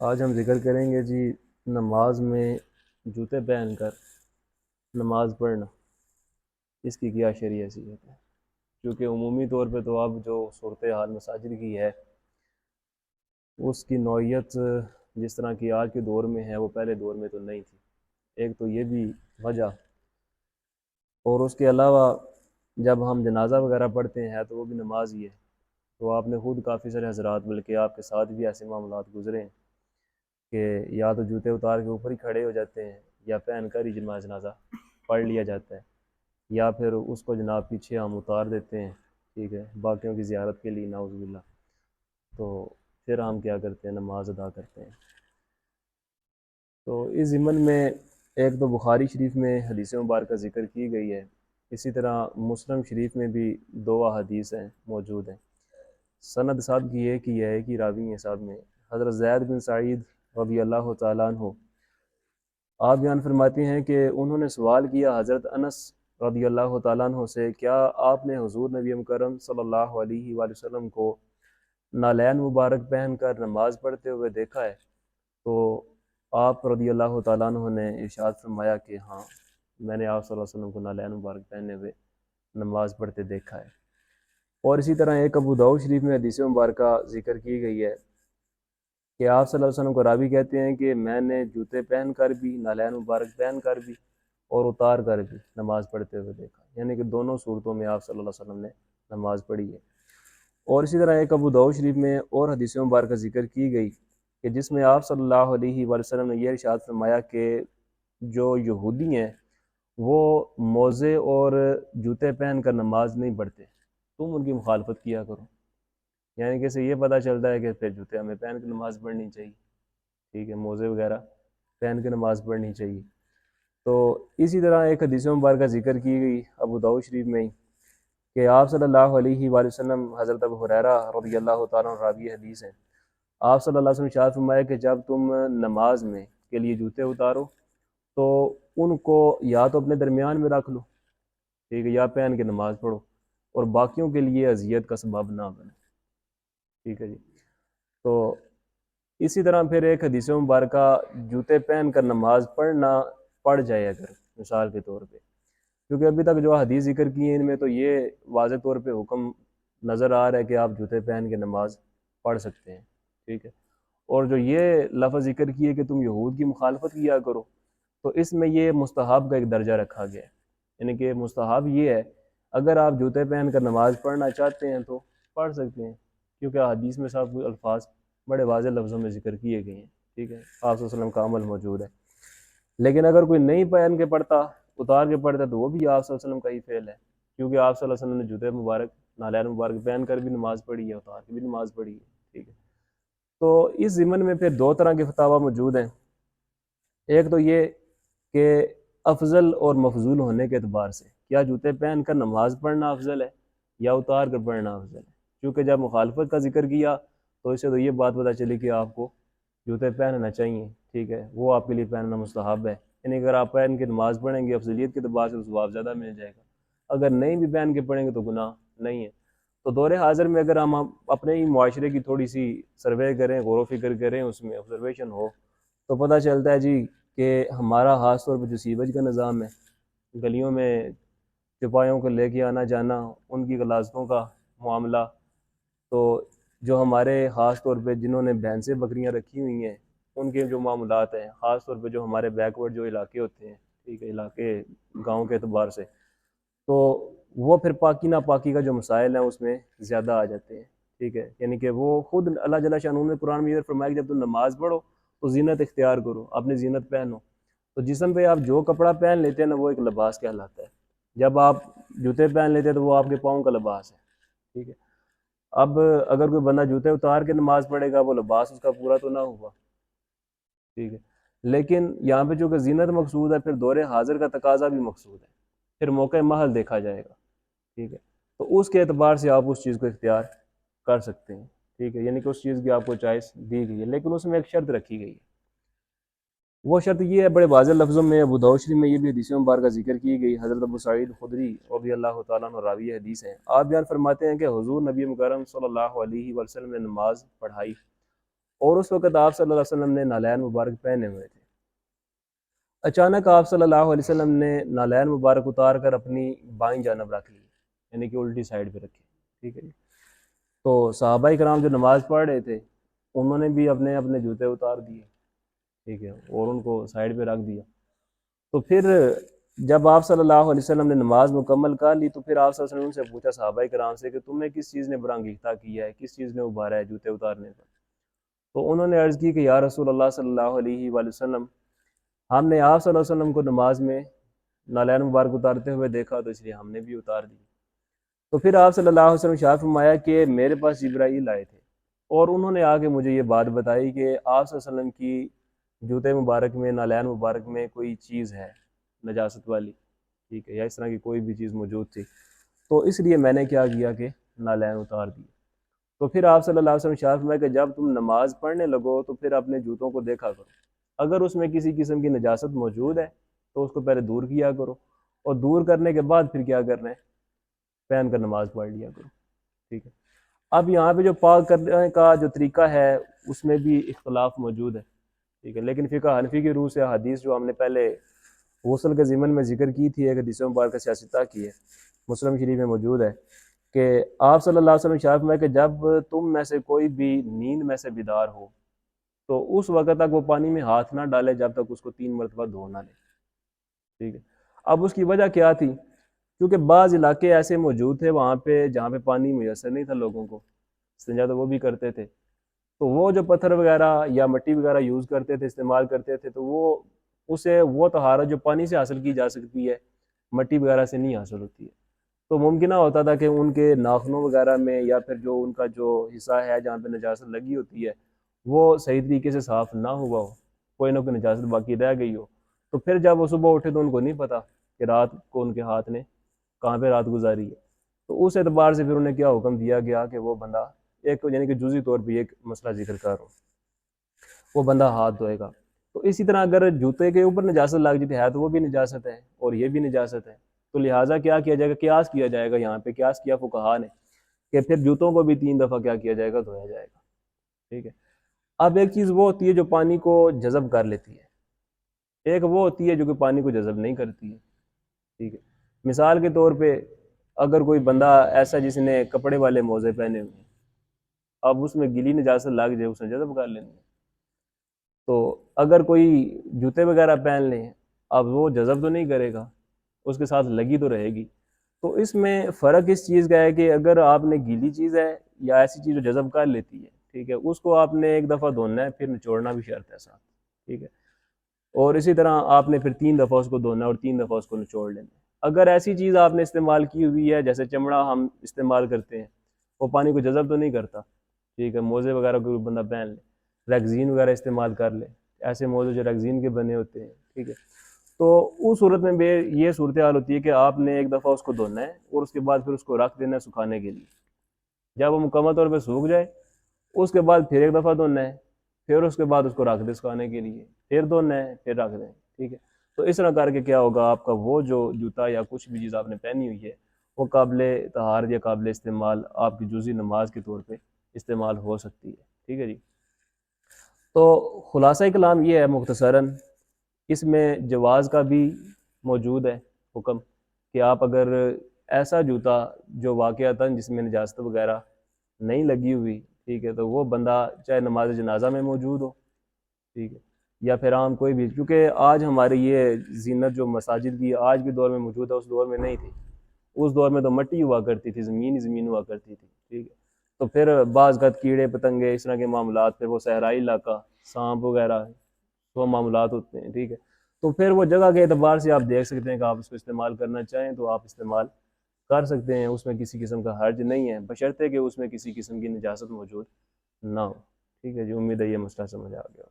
آج ہم ذکر کریں گے جی نماز میں جوتے پہن کر نماز پڑھنا، اس کی کیا شرعی حیثیت ہے؟ کیونکہ عمومی طور پہ تو اب جو صورتحال مساجد کی ہے اس کی نوعیت جس طرح کی آج کے دور میں ہے وہ پہلے دور میں تو نہیں تھی۔ ایک تو یہ بھی وجہ، اور اس کے علاوہ جب ہم جنازہ وغیرہ پڑھتے ہیں تو وہ بھی نماز ہی ہے۔ تو آپ نے خود کافی سارے حضرات بلکہ آپ کے ساتھ بھی ایسے معاملات گزرے ہیں کہ یا تو جوتے اتار کے اوپر ہی کھڑے ہو جاتے ہیں یا پہن کر ہی جنازہ پڑھ لیا جاتا ہے، یا پھر اس کو جناب پیچھے ہم اتار دیتے ہیں، ٹھیک ہے، باقیوں کی زیارت کے لیے، نعوذ باللہ۔ تو پھر ہم کیا کرتے ہیں؟ نماز ادا کرتے ہیں۔ تو اس ضمن میں ایک تو بخاری شریف میں حدیث مبارکہ ذکر کی گئی ہے، اسی طرح مسلم شریف میں بھی دو احادیث ہیں موجود ہیں۔ سند صاحب کی ایک ہی ہے، ایک ہی راوی ہیں صاحب میں، حضرت زید بن سعید رضی اللہ تعالیٰ عنہ، آپ بیان فرماتے ہیں کہ انہوں نے سوال کیا حضرت انس رضی اللہ تعالیٰ عنہ سے، کیا آپ نے حضور نبی مکرم صلی اللہ علیہ وآلہ وسلم کو نالین مبارک پہن کر نماز پڑھتے ہوئے دیکھا ہے؟ تو آپ رضی اللہ تعالیٰ عنہ نے ارشاد فرمایا کہ ہاں، میں نے آپ صلی اللہ علیہ وسلم کو نالین مبارک پہنے ہوئے نماز پڑھتے دیکھا ہے۔ اور اسی طرح ایک ابو داؤد شریف میں حدیث مبارکہ ذکر کی گئی ہے کہ آپ صلی اللہ علیہ وسلم کو راوی کہتے ہیں کہ میں نے جوتے پہن کر بھی، نالین مبارک پہن کر بھی اور اتار کر بھی نماز پڑھتے ہوئے دیکھا، یعنی کہ دونوں صورتوں میں آپ صلی اللہ علیہ وسلم نے نماز پڑھی ہے۔ اور اسی طرح ایک ابو داؤد شریف میں اور حدیث مبارکہ ذکر کی گئی کہ جس میں آپ صلی اللہ علیہ وآلہ وسلم نے یہ ارشاد فرمایا کہ جو یہودی ہیں وہ موزے اور جوتے پہن کر نماز نہیں پڑھتے، تم ان کی مخالفت کیا کرو۔ یعنی کہ اسے یہ پتہ چلتا ہے کہ پھر جوتے ہمیں پہن کے نماز پڑھنی چاہیے، ٹھیک ہے، موزے وغیرہ پہن کے نماز پڑھنی چاہیے۔ تو اسی طرح ایک حدیث مبارکہ ذکر کی گئی ابو داؤد شریف میں ہی کہ آپ صلی اللہ علیہ وآلہ وسلم، حضرت ابو ہریرہ رضی اللہ تعالیٰ عنہ راوی حدیث ہیں، آپ صلی اللہ علیہ وسلم نے ارشاد فرمایا کہ جب تم نماز میں کے لیے جوتے اتارو تو ان کو یا تو اپنے درمیان میں رکھ لو، ٹھیک ہے، یا پہن کے نماز پڑھو، اور باقیوں کے لیے اذیت کا سبب نہ بنے، ٹھیک ہے جی۔ تو اسی طرح پھر ایک حدیث مبارکہ جوتے پہن کر نماز پڑھ جائے اگر مثال کے طور پہ، کیونکہ ابھی تک جو حدیث ذکر کی ہیں ان میں تو یہ واضح طور پہ حکم نظر آ رہا ہے کہ آپ جوتے پہن کے نماز پڑھ سکتے ہیں، ٹھیک ہے۔ اور جو یہ لفظ ذکر کیے کہ تم یہود کی مخالفت کیا کرو، تو اس میں یہ مستحب کا ایک درجہ رکھا گیا ہے، یعنی کہ مستحب یہ ہے اگر آپ جوتے پہن کر نماز پڑھنا چاہتے ہیں تو پڑھ سکتے ہیں، کیونکہ حدیث میں سب الفاظ بڑے واضح لفظوں میں ذکر کیے گئے ہیں، ٹھیک ہے، آپ صلی اللہ علیہ وسلم کا عمل موجود ہے۔ لیکن اگر کوئی نہیں پہن کے پڑھتا، اتار کے پڑھتا، تو وہ بھی آپ صلی اللہ علیہ وسلم کا ہی فعل ہے، کیونکہ آپ صلی اللہ علیہ وسلم نے جوتے مبارک، نالین مبارک پہن کر بھی نماز پڑھی ہے، اتار کے بھی نماز پڑھی ہے، ٹھیک ہے۔ تو اس ضمن میں پھر دو طرح کے فتاویٰ موجود ہیں۔ ایک تو یہ کہ افضل اور مفضول ہونے کے اعتبار سے کیا جوتے پہن کر نماز پڑھنا افضل ہے یا اتار کر پڑھنا افضل ہے، کیونکہ جب مخالفت کا ذکر کیا تو اس سے تو یہ بات پتہ چلی کہ آپ کو جوتے پہننا چاہیے، ٹھیک ہے، وہ آپ کے لیے پہننا مستحب ہے، یعنی اگر آپ پہن کے نماز پڑھیں گے افضلیت کے اعتبار سے ثواب زیادہ مل جائے گا، اگر نہیں بھی پہن کے پڑھیں گے تو گناہ نہیں ہے۔ تو دور حاضر میں اگر ہم اپنے ہی معاشرے کی تھوڑی سی سروے کریں، غور و فکر کریں، اس میں آبزرویشن ہو، تو پتہ چلتا ہے جی کہ ہمارا خاص طور پہ جو سیوج کا نظام ہے، گلیوں میں چپایوں کو لے کے آنا جانا، ان کی غلاظتوں کا معاملہ، تو جو ہمارے خاص طور پہ جنہوں نے بھینسیں بکریاں رکھی ہوئی ہیں ان کے جو معاملات ہیں، خاص طور پہ جو ہمارے بیکورڈ جو علاقے ہوتے ہیں، ٹھیک ہے، علاقے گاؤں کے اعتبار سے، تو وہ پھر پاکی ناپاکی کا جو مسائل ہیں اس میں زیادہ آ جاتے ہیں، ٹھیک ہے، یعنی کہ وہ خود اللہ جل شانہ نے قرآن میں یہ فرمایا کہ جب تم نماز پڑھو تو زینت اختیار کرو، اپنی زینت پہنو۔ تو جسم پہ آپ جو کپڑا پہن لیتے ہیں نا وہ ایک لباس کہلاتا ہے، جب آپ جوتے پہن لیتے ہیں تو وہ آپ کے پاؤں کا لباس ہے، ٹھیک ہے۔ اب اگر کوئی بندہ جوتے اتار کے نماز پڑھے گا وہ لباس اس کا پورا تو نہ ہوا، ٹھیک ہے، لیکن یہاں پہ چونکہ زینت مقصود ہے، پھر دور حاضر کا تقاضا بھی مقصود ہے، پھر موقع محل دیکھا جائے گا، ٹھیک ہے، تو اس کے اعتبار سے آپ اس چیز کو اختیار کر سکتے ہیں، ٹھیک ہے، یعنی کہ اس چیز کی آپ کو چوائس دی گئی ہے، لیکن اس میں ایک شرط رکھی گئی ہے، وہ شرط یہ ہے، بڑے واضح لفظوں میں ابو داؤد شریف میں یہ بھی حدیث مبارکہ کا ذکر کی گئی۔ حضرت ابو سعید خدری رضی اللہ تعالیٰ عنہ راوی حدیث ہیں، آپ بیان فرماتے ہیں کہ حضور نبی مکرم صلی اللہ علیہ وسلم نے نماز پڑھائی، اور اس وقت آپ صلی اللہ علیہ وسلم نے نالین مبارک پہنے ہوئے تھے۔ اچانک آپ صلی اللہ علیہ وسلم نے نالین مبارک اتار کر اپنی بائیں جانب رکھ لی، یعنی کہ الٹی سائڈ پہ رکھی، ٹھیک ہے جی۔ تو صحابہ کرام جو نماز پڑھ رہے تھے انہوں نے بھی اپنے اپنے جوتے اتار دیے، ٹھیک ہے، اور ان کو سائڈ پہ رکھ دیا۔ تو پھر جب آپ صلی اللہ علیہ وسلم نے نماز مکمل کر لی تو پھر آپ صلی اللہ علیہ وسلم سے پوچھا صحابہ کرام سے کہ تمہیں کس چیز نے برانگیختہ کیا ہے، کس چیز نے ابھارا ہے جوتے اتارنے پر؟ تو انہوں نے عرض کی کہ یا رسول اللہ صلی اللہ علیہ وآلہ وسلم، ہم نے آپ صلی اللہ علیہ وسلم کو نماز میں نالین مبارک اتارتے ہوئے دیکھا تو اس لیے ہم نے بھی اتار دی۔ تو پھر آپ صلی اللہ علیہ وسلم شاہ فرمایا کہ میرے پاس جبرائیل آئے تھے اور انہوں نے آ کے مجھے یہ بات بتائی کہ آپ صلی اللہ علیہ وسلم کی جوتے مبارک میں، نالین مبارک میں کوئی چیز ہے نجاست والی، ٹھیک ہے، یا اس طرح کی کوئی بھی چیز موجود تھی، تو اس لیے میں نے کیا کیا کہ نالین اتار دی۔ تو پھر آپ صلی اللہ علیہ وسلم شاہ فرمایا کہ جب تم نماز پڑھنے لگو تو پھر اپنے جوتوں کو دیکھا کرو، اگر اس میں کسی قسم کی نجاست موجود ہے تو اس کو پہلے دور کیا کرو، اور دور کرنے کے بعد پھر کیا کرنا ہے، پہن کر نماز پڑھ لیا کرو، ٹھیک ہے۔ اب یہاں پہ جو پاک کرنے کا جو طریقہ ہے اس میں بھی اختلاف موجود ہے، ٹھیک ہے، لیکن فقہ حنفی کی روح سے حدیث جو ہم نے پہلے غسل کے ضمن میں ذکر کی تھی، ایک حدیث مبارکہ سیاستہ کی ہے، مسلم شریف میں موجود ہے کہ آپ صلی اللہ علیہ وسلم شاہ فرمایا کہ جب تم میں سے کوئی بھی نیند میں سے بیدار ہو تو اس وقت تک وہ پانی میں ہاتھ نہ ڈالے جب تک اس کو 3 مرتبہ دھو نہ لے، ٹھیک ہے۔ اب اس کی وجہ کیا تھی؟ کیونکہ بعض علاقے ایسے موجود تھے وہاں پہ جہاں پہ پانی میسر نہیں تھا لوگوں کو، استنجا تو وہ بھی کرتے تھے، تو وہ جو پتھر وغیرہ یا مٹی وغیرہ یوز کرتے تھے، استعمال کرتے تھے، تو وہ طہارت جو پانی سے حاصل کی جا سکتی ہے مٹی وغیرہ سے نہیں حاصل ہوتی ہے۔ تو ممکنہ ہوتا تھا کہ ان کے ناخنوں وغیرہ میں یا پھر جو ان کا جو حصہ ہے جہاں پہ نجاست لگی ہوتی ہے وہ صحیح طریقے سے صاف نہ ہوا ہو، کوئی نہ کوئی نجاست باقی رہ گئی ہو، تو پھر جب وہ صبح اٹھے تو ان کو نہیں پتا کہ رات کو ان کے ہاتھ نے کہاں پہ رات گزاری ہے۔ تو اس اعتبار سے پھر انہیں کیا حکم دیا گیا کہ وہ بندہ ایک، یعنی کہ جزوی طور پہ ایک مسئلہ ذکر کر رہا ہوں، وہ بندہ ہاتھ دھوئے گا۔ تو اسی طرح اگر جوتے کے اوپر نجاست لگ جاتی ہے تو وہ بھی نجاست ہے اور یہ بھی نجاست ہے، تو لہٰذا کیا کیا جائے گا، قیاس کیا جائے گا، یہاں پہ قیاس کیا فقہا نے کہ پھر جوتوں کو بھی 3 دفعہ کیا کیا جائے گا، دھویا جائے گا، ٹھیک ہے۔ اب ایک چیز وہ ہوتی ہے جو پانی کو جذب کر لیتی ہے، ایک وہ ہوتی ہے جو کہ پانی کو جذب نہیں کرتی ہے، ٹھیک ہے۔ مثال کے طور پہ اگر کوئی بندہ ایسا جس نے کپڑے والے موزے پہنے ہوئے ہیں، اب اس میں گیلی نجاست لگ جائے اس نے جذب کر لینی ہے، تو اگر کوئی جوتے وغیرہ پہن لیں اب وہ جذب تو نہیں کرے گا، اس کے ساتھ لگی تو رہے گی۔ تو اس میں فرق اس چیز کا ہے کہ اگر آپ نے گیلی چیز ہے یا ایسی چیز جو جذب کر لیتی ہے، ٹھیک ہے، اس کو آپ نے ایک دفعہ دھونا ہے، پھر نچوڑنا بھی شرط ہے ساتھ، ٹھیک ہے، اور اسی طرح آپ نے پھر 3 دفعہ اس کو دھونا ہے اور 3 دفعہ اس کو نچوڑ لینا ہے۔ اگر ایسی چیز آپ نے استعمال کی ہوئی ہے جیسے چمڑا ہم استعمال کرتے ہیں، وہ پانی کو جذب تو نہیں کرتا، ٹھیک ہے، موزے وغیرہ کوئی بندہ پہن لے، ریگزین وغیرہ استعمال کر لے، ایسے موزے جو ریگزین کے بنے ہوتے ہیں، ٹھیک ہے، تو اس صورت میں بھی یہ صورتحال ہوتی ہے کہ آپ نے ایک دفعہ اس کو دھونا ہے اور اس کے بعد پھر اس کو رکھ دینا ہے سکھانے کے لیے، جب وہ مکمل طور پہ سوکھ جائے اس کے بعد پھر ایک دفعہ دھونا ہے، پھر اس کے بعد اس کو رکھ دیں سکھانے کے لیے، پھر دھونا ہے، پھر رکھ دیں، ٹھیک ہے۔ تو اس طرح کر کے کیا ہوگا، آپ کا وہ جو جوتا یا کچھ بھی چیز آپ نے پہنی ہوئی ہے وہ قابل طہارت یا قابل استعمال آپ کی جزوی نماز کے طور پہ استعمال ہو سکتی ہے، ٹھیک ہے جی۔ تو خلاصہ کلام یہ ہے مختصراً، اس میں جواز کا بھی موجود ہے حکم کہ آپ اگر ایسا جوتا جو واقعتاً جس میں نجاست وغیرہ نہیں لگی ہوئی، ٹھیک ہے، تو وہ بندہ چاہے نماز جنازہ میں موجود ہو، ٹھیک ہے، یا پھر عام کوئی بھی، کیونکہ آج ہماری یہ زینت جو مساجد کی آج کے دور میں موجود ہے اس دور میں نہیں تھی، اس دور میں تو مٹی ہوا کرتی تھی، زمین ہی زمین ہوا کرتی تھی، ٹھیک ہے، تو پھر بعض کا کیڑے پتنگے اس طرح کے معاملات، پھر وہ صحرائی علاقہ، سانپ وغیرہ، وہ معاملات ہوتے ہیں، ٹھیک ہے، تو پھر وہ جگہ کے اعتبار سے آپ دیکھ سکتے ہیں کہ آپ اس کو استعمال کرنا چاہیں تو آپ استعمال کر سکتے ہیں، اس میں کسی قسم کا حرج نہیں ہے، بشرطے کہ اس میں کسی قسم کی نجاست موجود نہ ہو، ٹھیک ہے جی۔ امید ہے یہ مسئلہ سمجھ آ گیا۔